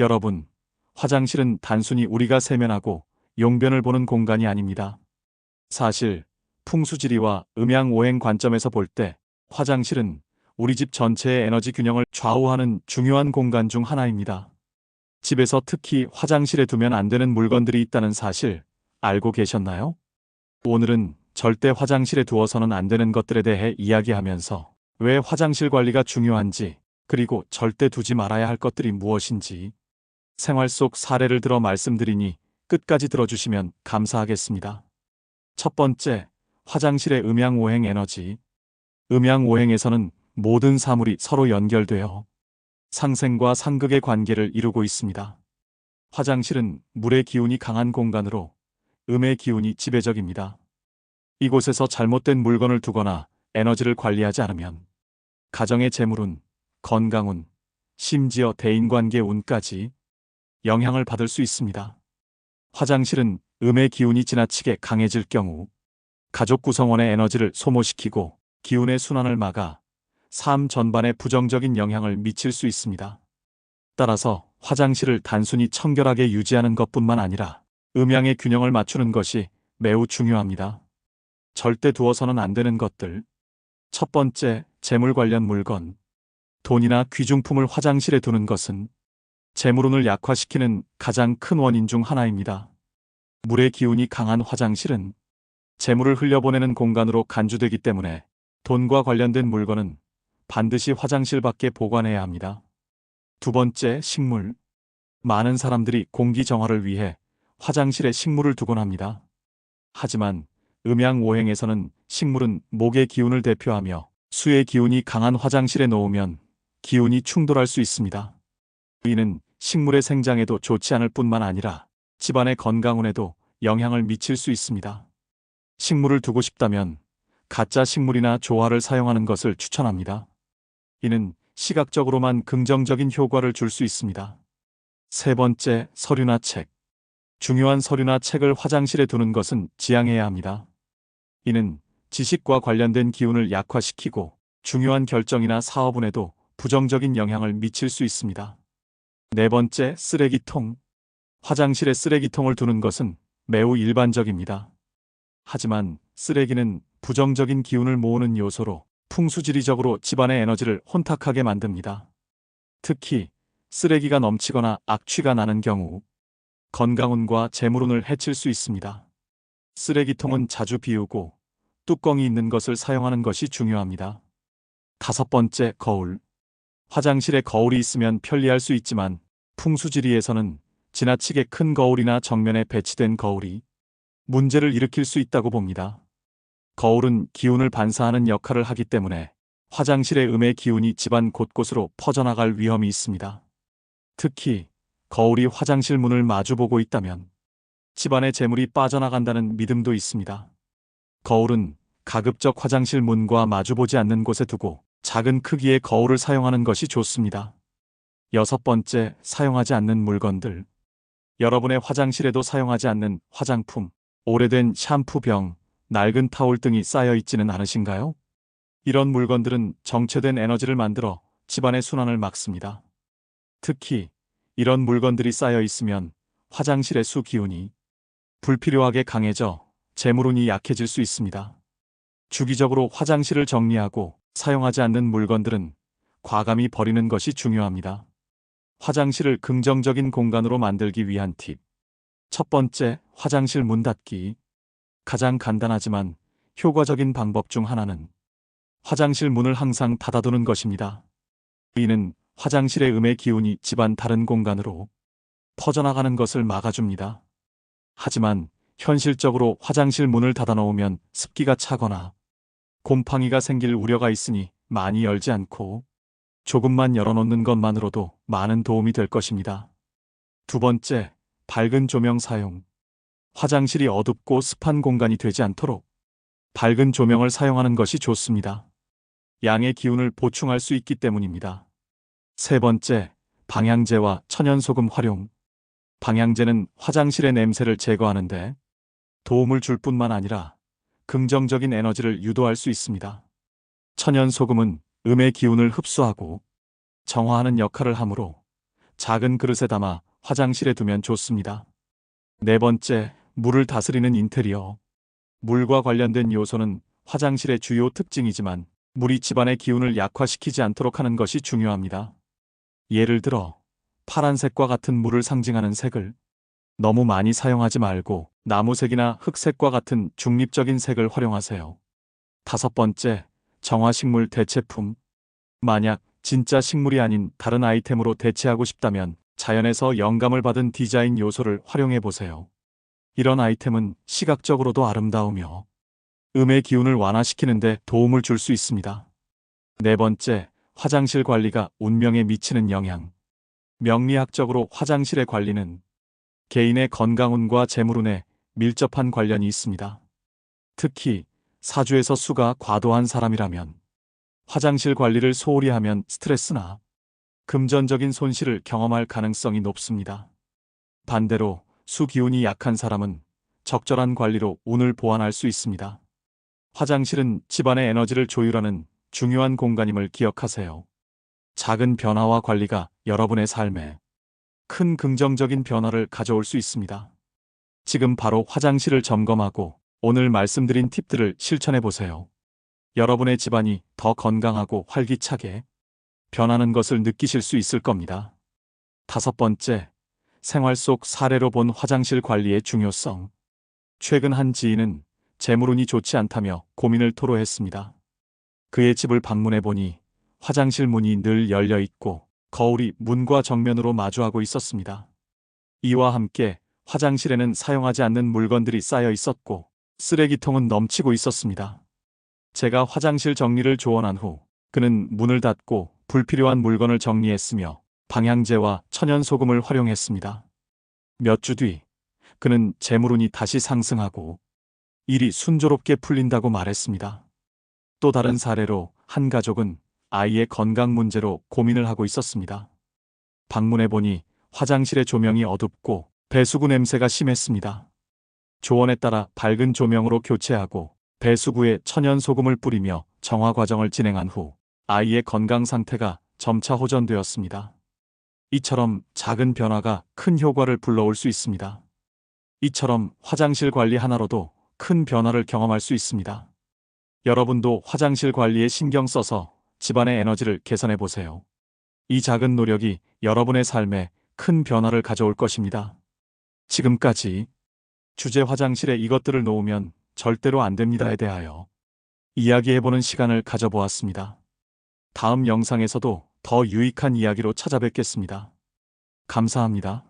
여러분, 화장실은 단순히 우리가 세면하고 용변을 보는 공간이 아닙니다. 사실 풍수지리와 음양오행 관점에서 볼 때 화장실은 우리 집 전체의 에너지 균형을 좌우하는 중요한 공간 중 하나입니다. 집에서 특히 화장실에 두면 안 되는 물건들이 있다는 사실 알고 계셨나요? 오늘은 절대 화장실에 두어서는 안 되는 것들에 대해 이야기하면서 왜 화장실 관리가 중요한지, 그리고 절대 두지 말아야 할 것들이 무엇인지 생활 속 사례를 들어 말씀드리니 끝까지 들어주시면 감사하겠습니다. 첫 번째, 화장실의 음양오행 에너지. 음양오행에서는 모든 사물이 서로 연결되어 상생과 상극의 관계를 이루고 있습니다. 화장실은 물의 기운이 강한 공간으로 음의 기운이 지배적입니다. 이곳에서 잘못된 물건을 두거나 에너지를 관리하지 않으면 가정의 재물운, 건강운, 심지어 대인관계 운까지 영향을 받을 수 있습니다. 화장실은 음의 기운이 지나치게 강해질 경우 가족 구성원의 에너지를 소모시키고 기운의 순환을 막아 삶 전반에 부정적인 영향을 미칠 수 있습니다. 따라서 화장실을 단순히 청결하게 유지하는 것뿐만 아니라 음양의 균형을 맞추는 것이 매우 중요합니다. 절대 두어서는 안 되는 것들. 첫 번째, 재물 관련 물건. 돈이나 귀중품을 화장실에 두는 것은 재물운을 약화시키는 가장 큰 원인 중 하나입니다. 물의 기운이 강한 화장실은 재물을 흘려보내는 공간으로 간주되기 때문에 돈과 관련된 물건은 반드시 화장실 밖에 보관해야 합니다. 두 번째, 식물. 많은 사람들이 공기 정화를 위해 화장실에 식물을 두곤 합니다. 하지만 음양오행에서는 식물은 목의 기운을 대표하며 수의 기운이 강한 화장실에 놓으면 기운이 충돌할 수 있습니다. 이는 식물의 생장에도 좋지 않을 뿐만 아니라 집안의 건강운에도 영향을 미칠 수 있습니다. 식물을 두고 싶다면 가짜 식물이나 조화를 사용하는 것을 추천합니다. 이는 시각적으로만 긍정적인 효과를 줄 수 있습니다. 세 번째, 서류나 책. 중요한 서류나 책을 화장실에 두는 것은 지양해야 합니다. 이는 지식과 관련된 기운을 약화시키고 중요한 결정이나 사업운에도 부정적인 영향을 미칠 수 있습니다. 네 번째, 쓰레기통. 화장실에 쓰레기통을 두는 것은 매우 일반적입니다. 하지만 쓰레기는 부정적인 기운을 모으는 요소로 풍수지리적으로 집안의 에너지를 혼탁하게 만듭니다. 특히 쓰레기가 넘치거나 악취가 나는 경우 건강운과 재물운을 해칠 수 있습니다. 쓰레기통은 자주 비우고 뚜껑이 있는 것을 사용하는 것이 중요합니다. 다섯 번째, 거울. 화장실에 거울이 있으면 편리할 수 있지만 풍수지리에서는 지나치게 큰 거울이나 정면에 배치된 거울이 문제를 일으킬 수 있다고 봅니다. 거울은 기운을 반사하는 역할을 하기 때문에 화장실의 음의 기운이 집안 곳곳으로 퍼져나갈 위험이 있습니다. 특히 거울이 화장실 문을 마주보고 있다면 집안의 재물이 빠져나간다는 믿음도 있습니다. 거울은 가급적 화장실 문과 마주보지 않는 곳에 두고 작은 크기의 거울을 사용하는 것이 좋습니다. 여섯 번째, 사용하지 않는 물건들. 여러분의 화장실에도 사용하지 않는 화장품, 오래된 샴푸병, 낡은 타올 등이 쌓여 있지는 않으신가요? 이런 물건들은 정체된 에너지를 만들어 집안의 순환을 막습니다. 특히 이런 물건들이 쌓여 있으면 화장실의 수 기운이 불필요하게 강해져 재물운이 약해질 수 있습니다. 주기적으로 화장실을 정리하고 사용하지 않는 물건들은 과감히 버리는 것이 중요합니다. 화장실을 긍정적인 공간으로 만들기 위한 팁. 첫 번째, 화장실 문 닫기. 가장 간단하지만 효과적인 방법 중 하나는 화장실 문을 항상 닫아두는 것입니다. 이는 화장실의 음의 기운이 집안 다른 공간으로 퍼져나가는 것을 막아줍니다. 하지만 현실적으로 화장실 문을 닫아놓으면 습기가 차거나 곰팡이가 생길 우려가 있으니 많이 열지 않고 조금만 열어놓는 것만으로도 많은 도움이 될 것입니다. 두 번째, 밝은 조명 사용. 화장실이 어둡고 습한 공간이 되지 않도록 밝은 조명을 사용하는 것이 좋습니다. 양의 기운을 보충할 수 있기 때문입니다. 세 번째, 방향제와 천연소금 활용. 방향제는 화장실의 냄새를 제거하는데 도움을 줄 뿐만 아니라 긍정적인 에너지를 유도할 수 있습니다. 천연소금은 음의 기운을 흡수하고 정화하는 역할을 하므로 작은 그릇에 담아 화장실에 두면 좋습니다. 네 번째, 물을 다스리는 인테리어. 물과 관련된 요소는 화장실의 주요 특징이지만 물이 집안의 기운을 약화시키지 않도록 하는 것이 중요합니다. 예를 들어 파란색과 같은 물을 상징하는 색을 너무 많이 사용하지 말고 나무색이나 흑색과 같은 중립적인 색을 활용하세요. 다섯 번째, 정화식물 대체품. 만약 진짜 식물이 아닌 다른 아이템으로 대체하고 싶다면 자연에서 영감을 받은 디자인 요소를 활용해 보세요. 이런 아이템은 시각적으로도 아름다우며 음의 기운을 완화시키는 데 도움을 줄 수 있습니다. 네 번째, 화장실 관리가 운명에 미치는 영향. 명리학적으로 화장실의 관리는 개인의 건강운과 재물운에 밀접한 관련이 있습니다. 특히 사주에서 수가 과도한 사람이라면 화장실 관리를 소홀히 하면 스트레스나 금전적인 손실을 경험할 가능성이 높습니다. 반대로 수 기운이 약한 사람은 적절한 관리로 운을 보완할 수 있습니다. 화장실은 집안의 에너지를 조율하는 중요한 공간임을 기억하세요. 작은 변화와 관리가 여러분의 삶에 큰 긍정적인 변화를 가져올 수 있습니다. 지금 바로 화장실을 점검하고 오늘 말씀드린 팁들을 실천해 보세요. 여러분의 집안이 더 건강하고 활기차게 변하는 것을 느끼실 수 있을 겁니다. 다섯 번째, 생활 속 사례로 본 화장실 관리의 중요성. 최근 한 지인은 재물운이 좋지 않다며 고민을 토로했습니다. 그의 집을 방문해 보니 화장실 문이 늘 열려 있고 거울이 문과 정면으로 마주하고 있었습니다. 이와 함께 화장실에는 사용하지 않는 물건들이 쌓여 있었고 쓰레기통은 넘치고 있었습니다. 제가 화장실 정리를 조언한 후 그는 문을 닫고 불필요한 물건을 정리했으며 방향제와 천연소금을 활용했습니다. 몇 주 뒤 그는 재물운이 다시 상승하고 일이 순조롭게 풀린다고 말했습니다. 또 다른 사례로 한 가족은 아이의 건강 문제로 고민을 하고 있었습니다. 방문해 보니 화장실의 조명이 어둡고 배수구 냄새가 심했습니다. 조언에 따라 밝은 조명으로 교체하고 배수구에 천연 소금을 뿌리며 정화 과정을 진행한 후 아이의 건강 상태가 점차 호전되었습니다. 이처럼 작은 변화가 큰 효과를 불러올 수 있습니다. 이처럼 화장실 관리 하나로도 큰 변화를 경험할 수 있습니다. 여러분도 화장실 관리에 신경 써서 집안의 에너지를 개선해 보세요. 이 작은 노력이 여러분의 삶에 큰 변화를 가져올 것입니다. 지금까지 주제 화장실에 이것들을 놓으면 절대로 안 됩니다에 대하여 이야기해보는 시간을 가져보았습니다. 다음 영상에서도 더 유익한 이야기로 찾아뵙겠습니다. 감사합니다.